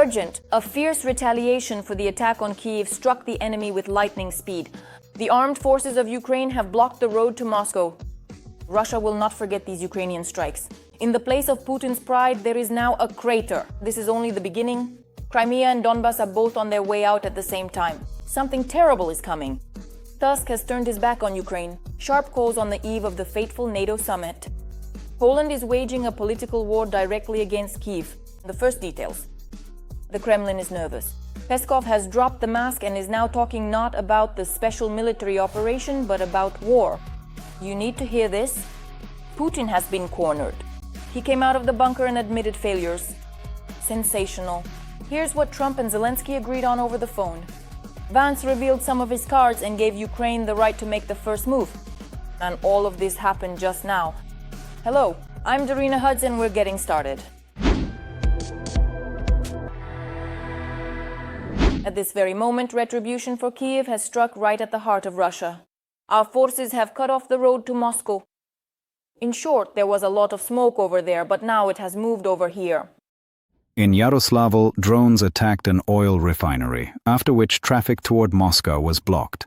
Urgent. A fierce retaliation for the attack on Kyiv struck the enemy with lightning speed. The armed forces of Ukraine have blocked the road to Moscow. Russia will not forget these Ukrainian strikes. In the place of Putin's pride, there is now a crater. This is only the beginning. Crimea and Donbas are both on their way out at the same time. Something terrible is coming. Tusk has turned his back on Ukraine. Sharp calls on the eve of the fateful NATO summit. Poland is waging a political war directly against Kyiv. The first details. The Kremlin is nervous. Peskov has dropped the mask and is now talking not about the special military operation, but about war. You need to hear this. Putin has been cornered. He came out of the bunker and admitted failures. Sensational. Here's what Trump and Zelensky agreed on over the phone. Vance revealed some of his cards and gave Ukraine the right to make the first move. And all of this happened just now. Hello, I'm Daryna Gutskalo and we're getting started. At this very moment, retribution for Kyiv has struck right at the heart of Russia. Our forces have cut off the road to Moscow. In short, there was a lot of smoke over there, but now it has moved over here. In Yaroslavl, drones attacked an oil refinery, after which traffic toward Moscow was blocked.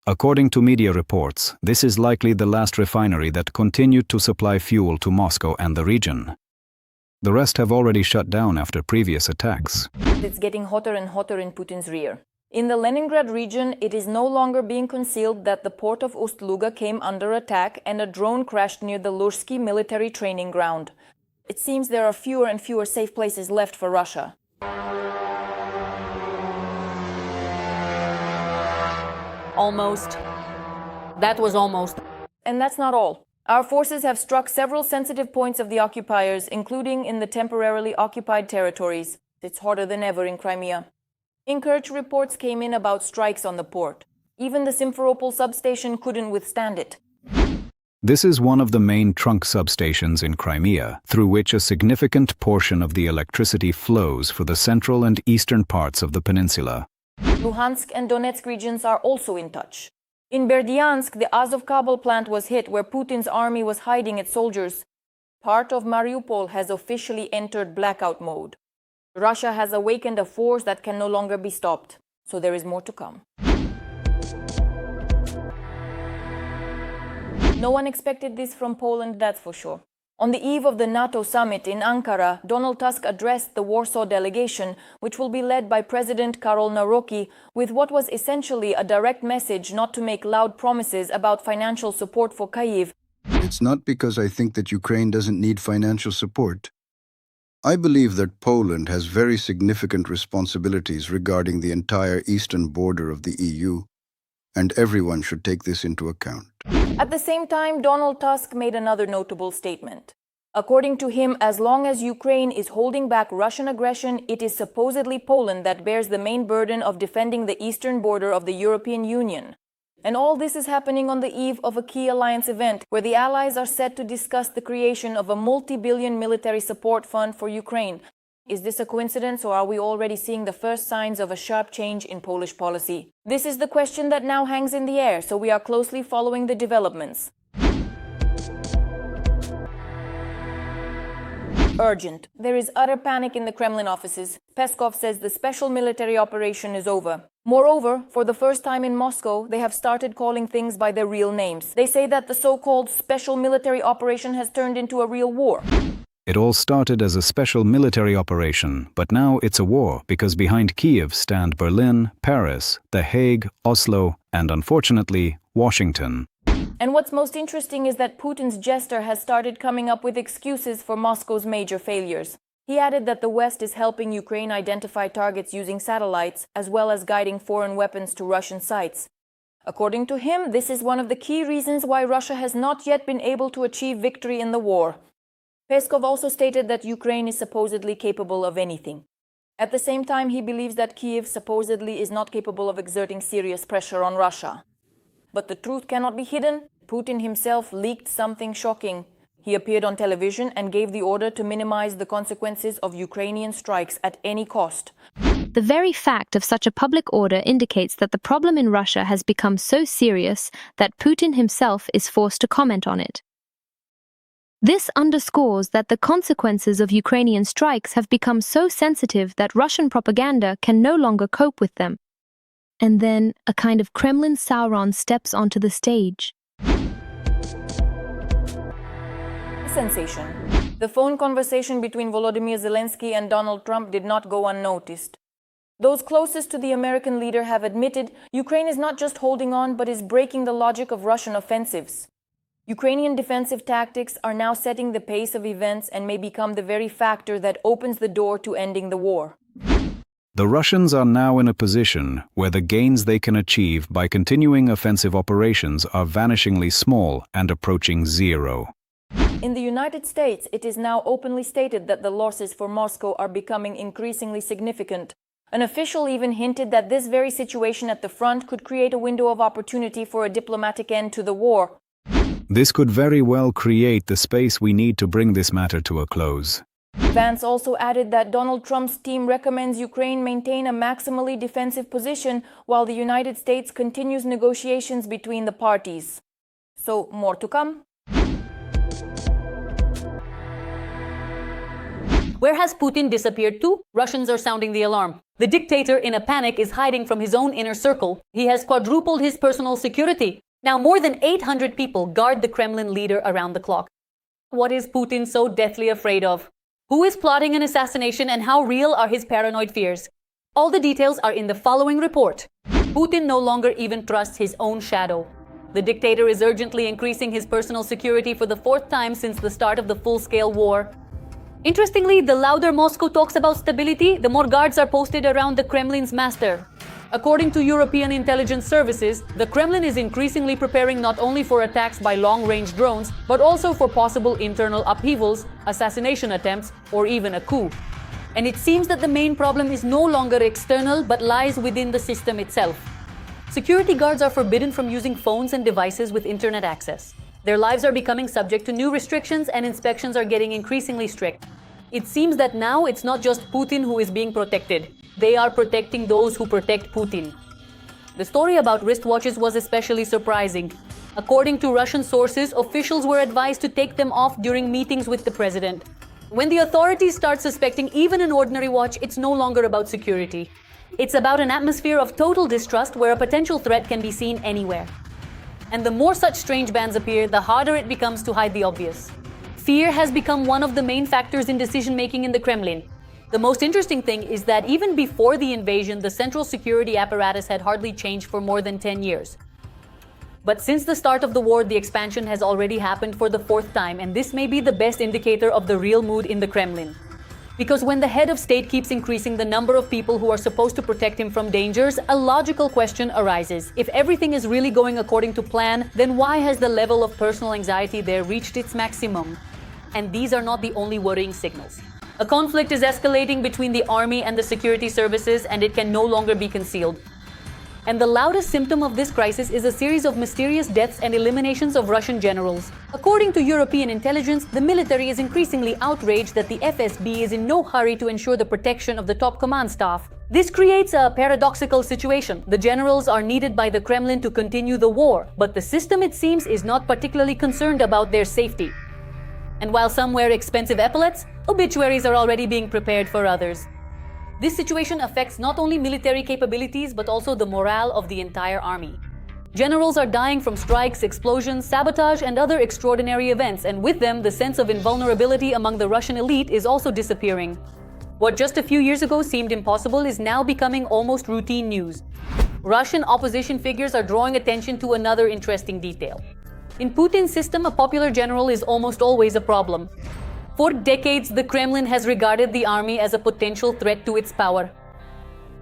According to media reports, this is likely the last refinery that continued to supply fuel to Moscow and the region. The rest have already shut down after previous attacks. It's getting hotter and hotter in Putin's rear. In the Leningrad region, it is no longer being concealed that the port of Ust-Luga came under attack and a drone crashed near the Lursky military training ground. It seems there are fewer and fewer safe places left for Russia. Almost. That was almost. And that's not all. Our forces have struck several sensitive points of the occupiers, including in the temporarily occupied territories. It's hotter than ever in Crimea. In Kerch, reports came in about strikes on the port. Even the Simferopol substation couldn't withstand it. This is one of the main trunk substations in Crimea, through which a significant portion of the electricity flows for the central and eastern parts of the peninsula. Luhansk and Donetsk regions are also in touch. In Berdyansk, the Azov-Kabul plant was hit, where Putin's army was hiding its soldiers. Part of Mariupol has officially entered blackout mode. Russia has awakened a force that can no longer be stopped, so there is more to come. No one expected this from Poland, that's for sure. On the eve of the NATO summit in Ankara, Donald Tusk addressed the Warsaw delegation, which will be led by President Karol Nawrocki, with what was essentially a direct message not to make loud promises about financial support for Kyiv. It's not because I think that Ukraine doesn't need financial support. I believe that Poland has very significant responsibilities regarding the entire eastern border of the EU, and everyone should take this into account. At the same time, Donald Tusk made another notable statement. According to him, as long as Ukraine is holding back Russian aggression, it is supposedly Poland that bears the main burden of defending the eastern border of the European Union. And all this is happening on the eve of a key alliance event, where the allies are set to discuss the creation of a multi-billion military support fund for Ukraine. Is this a coincidence, or are we already seeing the first signs of a sharp change in Polish policy? This is the question that now hangs in the air, so we are closely following the developments. Urgent. There is utter panic in the Kremlin offices. Peskov says the special military operation is over. Moreover, for the first time in Moscow, they have started calling things by their real names. They say that the so-called special military operation has turned into a real war. It all started as a special military operation, but now it's a war because behind Kyiv stand Berlin, Paris, The Hague, Oslo, and unfortunately, Washington. And what's most interesting is that Putin's jester has started coming up with excuses for Moscow's major failures. He added that the West is helping Ukraine identify targets using satellites, as well as guiding foreign weapons to Russian sites. According to him, this is one of the key reasons why Russia has not yet been able to achieve victory in the war. Peskov also stated that Ukraine is supposedly capable of anything. At the same time, he believes that Kyiv supposedly is not capable of exerting serious pressure on Russia. But the truth cannot be hidden. Putin himself leaked something shocking. He appeared on television and gave the order to minimize the consequences of Ukrainian strikes at any cost. The very fact of such a public order indicates that the problem in Russia has become so serious that Putin himself is forced to comment on it. This underscores that the consequences of Ukrainian strikes have become so sensitive that Russian propaganda can no longer cope with them. And then a kind of Kremlin Sauron steps onto the stage. Sensation. The phone conversation between Volodymyr Zelensky and Donald Trump did not go unnoticed. Those closest to the American leader have admitted Ukraine is not just holding on but is breaking the logic of Russian offensives. Ukrainian defensive tactics are now setting the pace of events and may become the very factor that opens the door to ending the war. The Russians are now in a position where the gains they can achieve by continuing offensive operations are vanishingly small and approaching zero. In the United States, it is now openly stated that the losses for Moscow are becoming increasingly significant. An official even hinted that this very situation at the front could create a window of opportunity for a diplomatic end to the war. This could very well create the space we need to bring this matter to a close. Vance also added that Donald Trump's team recommends Ukraine maintain a maximally defensive position while the United States continues negotiations between the parties. So, more to come? Where has Putin disappeared to? Russians are sounding the alarm. The dictator, in a panic, is hiding from his own inner circle. He has quadrupled his personal security. Now more than 800 people guard the Kremlin leader around the clock. What is Putin so deathly afraid of? Who is plotting an assassination and how real are his paranoid fears? All the details are in the following report. Putin no longer even trusts his own shadow. The dictator is urgently increasing his personal security for the fourth time since the start of the full-scale war. Interestingly, the louder Moscow talks about stability, the more guards are posted around the Kremlin's master. According to European intelligence services, the Kremlin is increasingly preparing not only for attacks by long-range drones, but also for possible internal upheavals, assassination attempts, or even a coup. And it seems that the main problem is no longer external, but lies within the system itself. Security guards are forbidden from using phones and devices with internet access. Their lives are becoming subject to new restrictions and inspections are getting increasingly strict. It seems that now it's not just Putin who is being protected. They are protecting those who protect Putin. The story about wristwatches was especially surprising. According to Russian sources, officials were advised to take them off during meetings with the president. When the authorities start suspecting even an ordinary watch, it's no longer about security. It's about an atmosphere of total distrust where a potential threat can be seen anywhere. And the more such strange bans appear, the harder it becomes to hide the obvious. Fear has become one of the main factors in decision-making in the Kremlin. The most interesting thing is that even before the invasion, the central security apparatus had hardly changed for more than 10 years. But since the start of the war, the expansion has already happened for the fourth time, and this may be the best indicator of the real mood in the Kremlin. Because when the head of state keeps increasing the number of people who are supposed to protect him from dangers, a logical question arises. If everything is really going according to plan, then why has the level of personal anxiety there reached its maximum? And these are not the only worrying signals. A conflict is escalating between the army and the security services, and it can no longer be concealed. And the loudest symptom of this crisis is a series of mysterious deaths and eliminations of Russian generals. According to European intelligence, the military is increasingly outraged that the FSB is in no hurry to ensure the protection of the top command staff. This creates a paradoxical situation. The generals are needed by the Kremlin to continue the war, but the system, it seems, is not particularly concerned about their safety. And while some wear expensive epaulets, obituaries are already being prepared for others. This situation affects not only military capabilities but also the morale of the entire army. Generals are dying from strikes, explosions, sabotage, and other extraordinary events, and with them, the sense of invulnerability among the Russian elite is also disappearing. What just a few years ago seemed impossible is now becoming almost routine news. Russian opposition figures are drawing attention to another interesting detail. In Putin's system, a popular general is almost always a problem. For decades, the Kremlin has regarded the army as a potential threat to its power.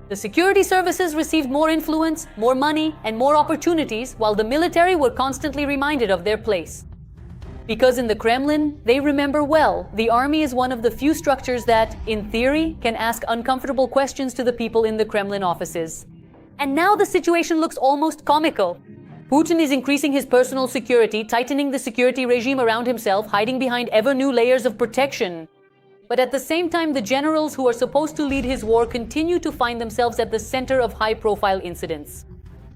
The security services received more influence, more money, and more opportunities, while the military were constantly reminded of their place. Because in the Kremlin, they remember well, the army is one of the few structures that, in theory, can ask uncomfortable questions to the people in the Kremlin offices. And now the situation looks almost comical. Putin is increasing his personal security, tightening the security regime around himself, hiding behind ever new layers of protection. But at the same time, the generals who are supposed to lead his war continue to find themselves at the center of high-profile incidents.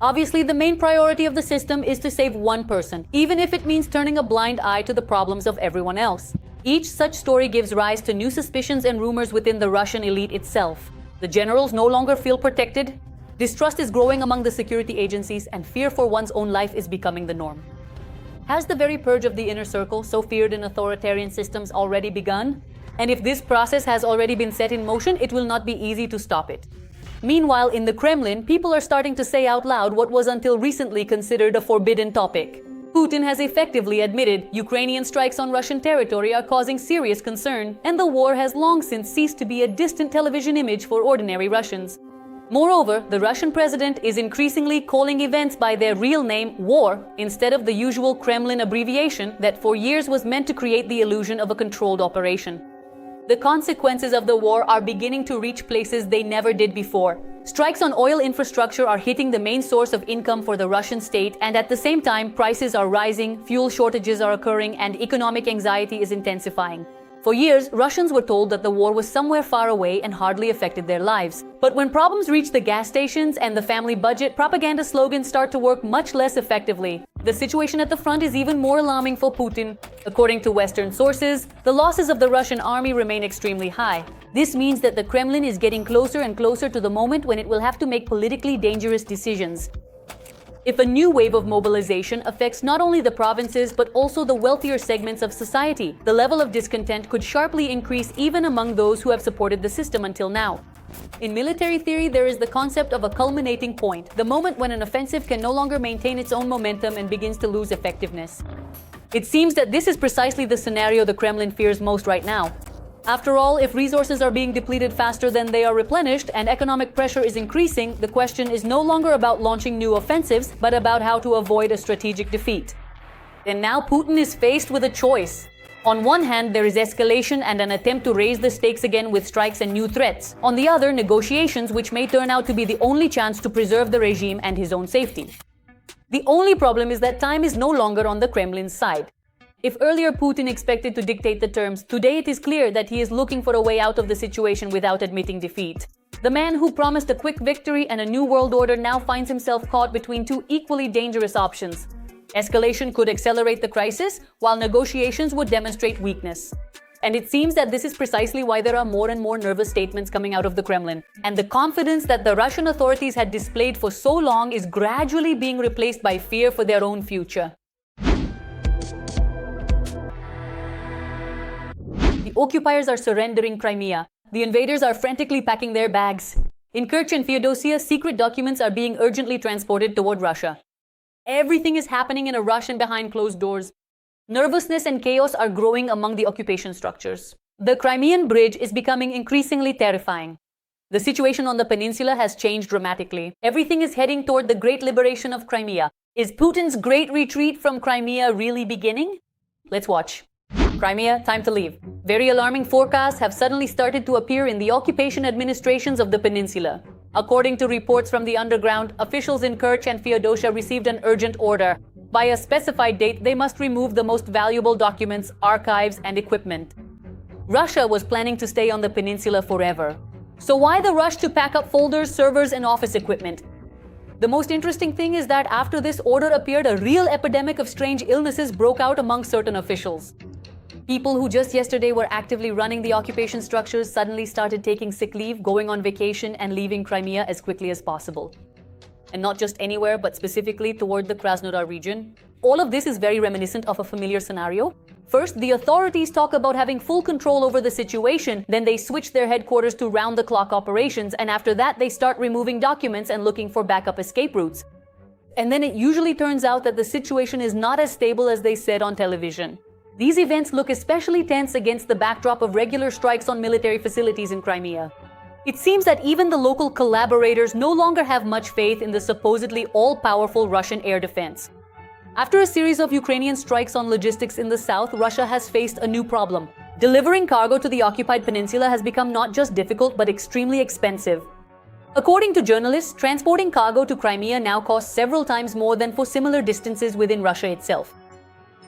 Obviously, the main priority of the system is to save one person, even if it means turning a blind eye to the problems of everyone else. Each such story gives rise to new suspicions and rumors within the Russian elite itself. The generals no longer feel protected, distrust is growing among the security agencies, and fear for one's own life is becoming the norm. Has the very purge of the inner circle, so feared in authoritarian systems, already begun? And if this process has already been set in motion, it will not be easy to stop it. Meanwhile, in the Kremlin, people are starting to say out loud what was until recently considered a forbidden topic. Putin has effectively admitted Ukrainian strikes on Russian territory are causing serious concern, and the war has long since ceased to be a distant television image for ordinary Russians. Moreover, the Russian president is increasingly calling events by their real name, war, instead of the usual Kremlin abbreviation that for years was meant to create the illusion of a controlled operation. The consequences of the war are beginning to reach places they never did before. Strikes on oil infrastructure are hitting the main source of income for the Russian state, and at the same time, prices are rising, fuel shortages are occurring, and economic anxiety is intensifying. For years, Russians were told that the war was somewhere far away and hardly affected their lives. But when problems reach the gas stations and the family budget, propaganda slogans start to work much less effectively. The situation at the front is even more alarming for Putin. According to Western sources, the losses of the Russian army remain extremely high. This means that the Kremlin is getting closer and closer to the moment when it will have to make politically dangerous decisions. If a new wave of mobilization affects not only the provinces but also the wealthier segments of society, the level of discontent could sharply increase even among those who have supported the system until now. In military theory, there is the concept of a culminating point, the moment when an offensive can no longer maintain its own momentum and begins to lose effectiveness. It seems that this is precisely the scenario the Kremlin fears most right now. After all, if resources are being depleted faster than they are replenished and economic pressure is increasing, the question is no longer about launching new offensives, but about how to avoid a strategic defeat. And now Putin is faced with a choice. On one hand, there is escalation and an attempt to raise the stakes again with strikes and new threats. On the other, negotiations which may turn out to be the only chance to preserve the regime and his own safety. The only problem is that time is no longer on the Kremlin's side. If earlier Putin expected to dictate the terms, today it is clear that he is looking for a way out of the situation without admitting defeat. The man who promised a quick victory and a new world order now finds himself caught between two equally dangerous options. Escalation could accelerate the crisis, while negotiations would demonstrate weakness. And it seems that this is precisely why there are more and more nervous statements coming out of the Kremlin. And the confidence that the Russian authorities had displayed for so long is gradually being replaced by fear for their own future. The occupiers are surrendering Crimea. The invaders are frantically packing their bags. In Kerch and Feodosia, secret documents are being urgently transported toward Russia. Everything is happening in a rush and behind closed doors. Nervousness and chaos are growing among the occupation structures. The Crimean bridge is becoming increasingly terrifying. The situation on the peninsula has changed dramatically. Everything is heading toward the great liberation of Crimea. Is Putin's great retreat from Crimea really beginning? Let's watch. Crimea, time to leave. Very alarming forecasts have suddenly started to appear in the occupation administrations of the peninsula. According to reports from the underground, officials in Kerch and Feodosia received an urgent order. By a specified date, they must remove the most valuable documents, archives, and equipment. Russia was planning to stay on the peninsula forever. So why the rush to pack up folders, servers, and office equipment? The most interesting thing is that after this order appeared, a real epidemic of strange illnesses broke out among certain officials. People who just yesterday were actively running the occupation structures suddenly started taking sick leave, going on vacation, and leaving Crimea as quickly as possible. And not just anywhere, but specifically toward the Krasnodar region. All of this is very reminiscent of a familiar scenario. First, the authorities talk about having full control over the situation, then they switch their headquarters to round-the-clock operations, and after that they start removing documents and looking for backup escape routes. And then it usually turns out that the situation is not as stable as they said on television. These events look especially tense against the backdrop of regular strikes on military facilities in Crimea. It seems that even the local collaborators no longer have much faith in the supposedly all-powerful Russian air defense. After a series of Ukrainian strikes on logistics in the south, Russia has faced a new problem. Delivering cargo to the occupied peninsula has become not just difficult but extremely expensive. According to journalists, transporting cargo to Crimea now costs several times more than for similar distances within Russia itself.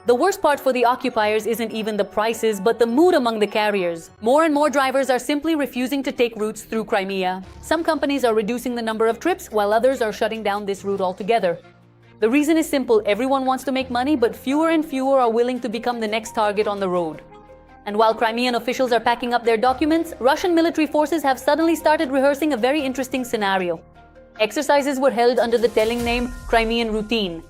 The worst part for the occupiers isn't even the prices, but the mood among the carriers. More and more drivers are simply refusing to take routes through Crimea. Some companies are reducing the number of trips, while others are shutting down this route altogether. The reason is simple: everyone wants to make money, but fewer and fewer are willing to become the next target on the road. And while Crimean officials are packing up their documents, Russian military forces have suddenly started rehearsing a very interesting scenario. Exercises were held under the telling name Crimean routine.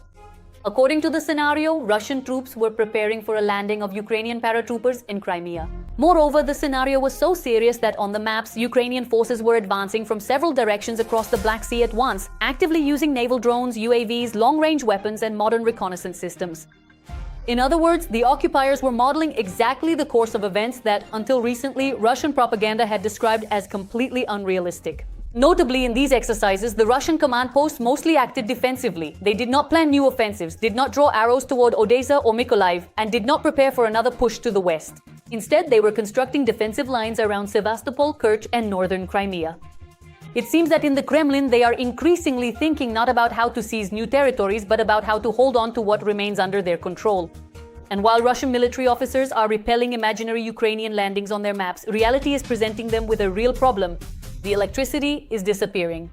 According to the scenario, Russian troops were preparing for a landing of Ukrainian paratroopers in Crimea. Moreover, the scenario was so serious that on the maps, Ukrainian forces were advancing from several directions across the Black Sea at once, actively using naval drones, UAVs, long-range weapons, and modern reconnaissance systems. In other words, the occupiers were modeling exactly the course of events that, until recently, Russian propaganda had described as completely unrealistic. Notably, in these exercises, the Russian command posts mostly acted defensively. They did not plan new offensives, did not draw arrows toward Odessa or Mykolaiv, and did not prepare for another push to the west. Instead, they were constructing defensive lines around Sevastopol, Kerch, and northern Crimea. It seems that in the Kremlin, they are increasingly thinking not about how to seize new territories, but about how to hold on to what remains under their control. And while Russian military officers are repelling imaginary Ukrainian landings on their maps, reality is presenting them with a real problem. The electricity is disappearing.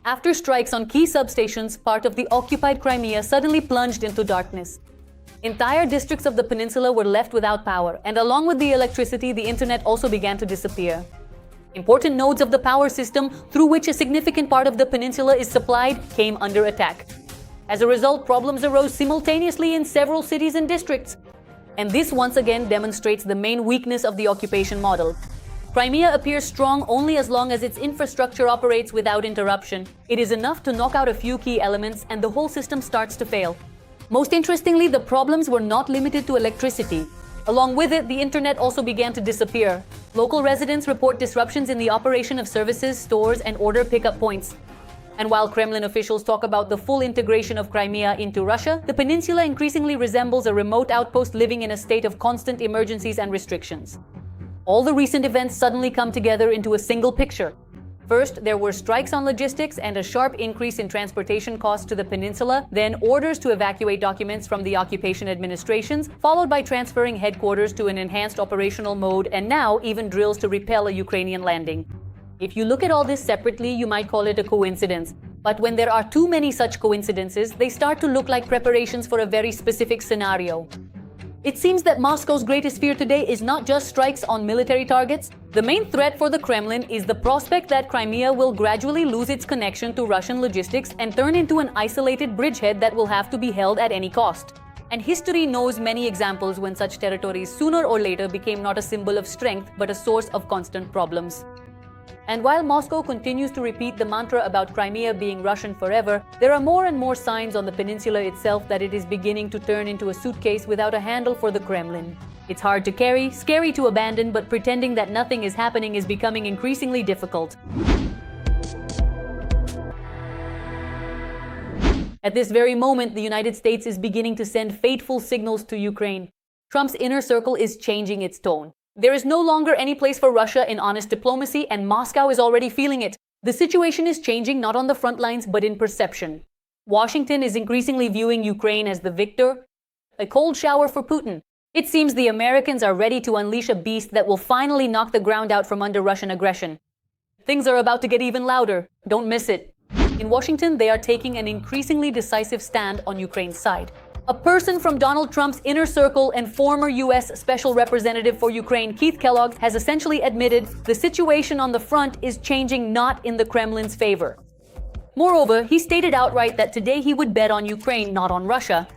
After strikes on key substations, part of the occupied Crimea suddenly plunged into darkness. Entire districts of the peninsula were left without power, and along with the electricity, the internet also began to disappear. Important nodes of the power system, through which a significant part of the peninsula is supplied, came under attack. As a result, problems arose simultaneously in several cities and districts. And this once again demonstrates the main weakness of the occupation model. Crimea appears strong only as long as its infrastructure operates without interruption. It is enough to knock out a few key elements and the whole system starts to fail. Most interestingly, the problems were not limited to electricity. Along with it, the internet also began to disappear. Local residents report disruptions in the operation of services, stores, and order pickup points. And while Kremlin officials talk about the full integration of Crimea into Russia, the peninsula increasingly resembles a remote outpost living in a state of constant emergencies and restrictions. All the recent events suddenly come together into a single picture. First, there were strikes on logistics and a sharp increase in transportation costs to the peninsula, then orders to evacuate documents from the occupation administrations, followed by transferring headquarters to an enhanced operational mode, and now even drills to repel a Ukrainian landing. If you look at all this separately, you might call it a coincidence. But when there are too many such coincidences, they start to look like preparations for a very specific scenario. It seems that Moscow's greatest fear today is not just strikes on military targets. The main threat for the Kremlin is the prospect that Crimea will gradually lose its connection to Russian logistics and turn into an isolated bridgehead that will have to be held at any cost. And history knows many examples when such territories sooner or later became not a symbol of strength but a source of constant problems. And while Moscow continues to repeat the mantra about Crimea being Russian forever, there are more and more signs on the peninsula itself that it is beginning to turn into a suitcase without a handle for the Kremlin. It's hard to carry, scary to abandon, but pretending that nothing is happening is becoming increasingly difficult. At this very moment, the United States is beginning to send fateful signals to Ukraine. Trump's inner circle is changing its tone. There is no longer any place for Russia in honest diplomacy, and Moscow is already feeling it. The situation is changing not on the front lines, but in perception. Washington is increasingly viewing Ukraine as the victor, a cold shower for Putin. It seems the Americans are ready to unleash a beast that will finally knock the ground out from under Russian aggression. Things are about to get even louder. Don't miss it. In Washington, they are taking an increasingly decisive stand on Ukraine's side. A person from Donald Trump's inner circle and former U.S. Special Representative for Ukraine, Keith Kellogg, has essentially admitted the situation on the front is changing not in the Kremlin's favor. Moreover, he stated outright that today he would bet on Ukraine, not on Russia.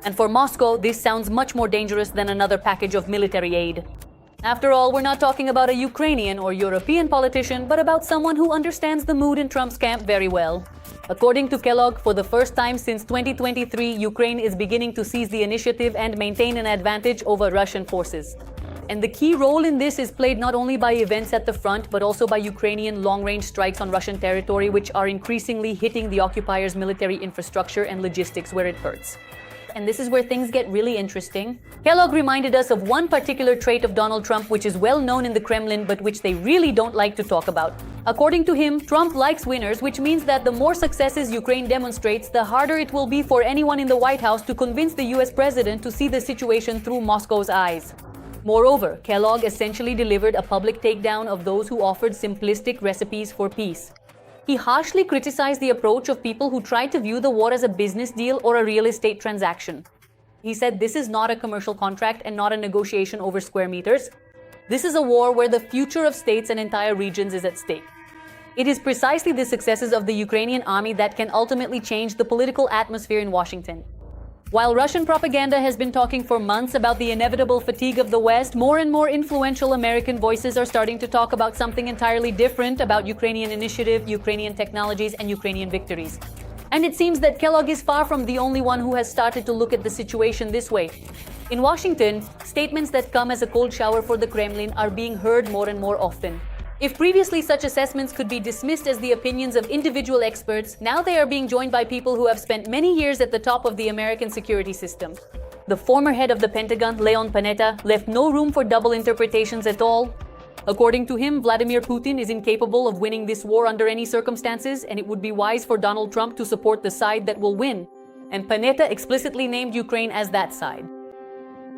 And for Moscow, this sounds much more dangerous than another package of military aid. After all, we're not talking about a Ukrainian or European politician, but about someone who understands the mood in Trump's camp very well. According to Kellogg, for the first time since 2023, Ukraine is beginning to seize the initiative and maintain an advantage over Russian forces. And the key role in this is played not only by events at the front, but also by Ukrainian long-range strikes on Russian territory, which are increasingly hitting the occupiers' military infrastructure and logistics where it hurts. and this is where things get really interesting. Kellogg reminded us of one particular trait of Donald Trump which is well known in the Kremlin but which they really don't like to talk about. According to him, Trump likes winners, which means that the more successes Ukraine demonstrates, the harder it will be for anyone in the White House to convince the US president to see the situation through Moscow's eyes. Moreover, Kellogg essentially delivered a public takedown of those who offered simplistic recipes for peace. He harshly criticized the approach of people who tried to view the war as a business deal or a real estate transaction. He said this is not a commercial contract and not a negotiation over square meters. This is a war where the future of states and entire regions is at stake. It is precisely the successes of the Ukrainian army that can ultimately change the political atmosphere in Washington. While Russian propaganda has been talking for months about the inevitable fatigue of the West, more and more influential American voices are starting to talk about something entirely different, about Ukrainian initiative, Ukrainian technologies, and Ukrainian victories. And it seems that Kellogg is far from the only one who has started to look at the situation this way. In Washington, statements that come as a cold shower for the Kremlin are being heard more and more often. If previously such assessments could be dismissed as the opinions of individual experts, now they are being joined by people who have spent many years at the top of the American security system. The former head of the Pentagon, Leon Panetta, left no room for double interpretations at all. According to him, Vladimir Putin is incapable of winning this war under any circumstances, and it would be wise for Donald Trump to support the side that will win. And Panetta explicitly named Ukraine as that side.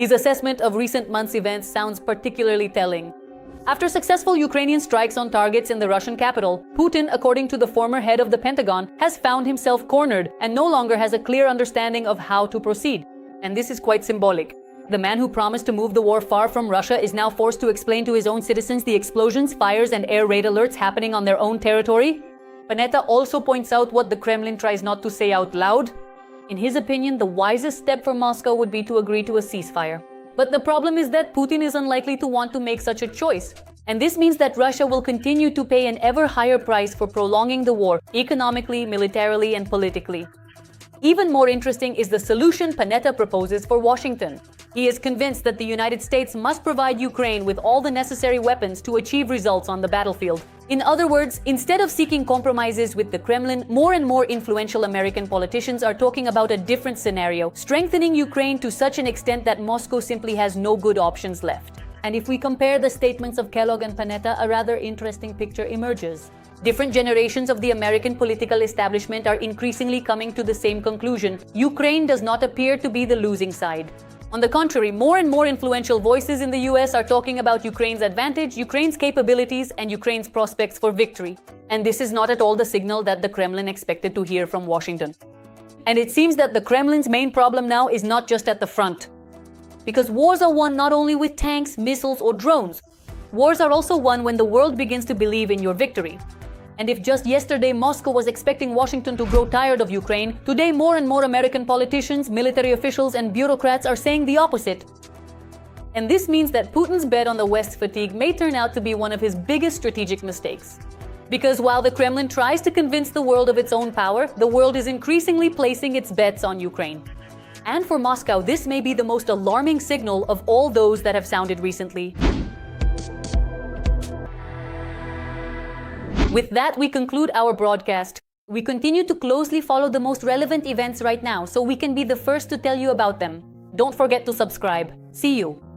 His assessment of recent months' events sounds particularly telling. After successful Ukrainian strikes on targets in the Russian capital, Putin, according to the former head of the Pentagon, has found himself cornered and no longer has a clear understanding of how to proceed. And this is quite symbolic. The man who promised to move the war far from Russia is now forced to explain to his own citizens the explosions, fires, and air raid alerts happening on their own territory. Panetta also points out what the Kremlin tries not to say out loud. In his opinion, the wisest step for Moscow would be to agree to a ceasefire. But the problem is that Putin is unlikely to want to make such a choice. And this means that Russia will continue to pay an ever higher price for prolonging the war, economically, militarily, and politically. Even more interesting is the solution Panetta proposes for Washington. He is convinced that the United States must provide Ukraine with all the necessary weapons to achieve results on the battlefield. In other words, instead of seeking compromises with the Kremlin, more and more influential American politicians are talking about a different scenario, strengthening Ukraine to such an extent that Moscow simply has no good options left. And if we compare the statements of Kellogg and Panetta, a rather interesting picture emerges. Different generations of the American political establishment are increasingly coming to the same conclusion. Ukraine does not appear to be the losing side. On the contrary, more and more influential voices in the US are talking about Ukraine's advantage, Ukraine's capabilities, and Ukraine's prospects for victory. And this is not at all the signal that the Kremlin expected to hear from Washington. And it seems that the Kremlin's main problem now is not just at the front. Because wars are won not only with tanks, missiles, or drones. Wars are also won when the world begins to believe in your victory. And if just yesterday Moscow was expecting Washington to grow tired of Ukraine, today more and more American politicians, military officials, and bureaucrats are saying the opposite. And this means that Putin's bet on the West's fatigue may turn out to be one of his biggest strategic mistakes. Because while the Kremlin tries to convince the world of its own power, the world is increasingly placing its bets on Ukraine. And for Moscow, this may be the most alarming signal of all those that have sounded recently. With that, we conclude our broadcast. We continue to closely follow the most relevant events right now, so we can be the first to tell you about them. Don't forget to subscribe. See you.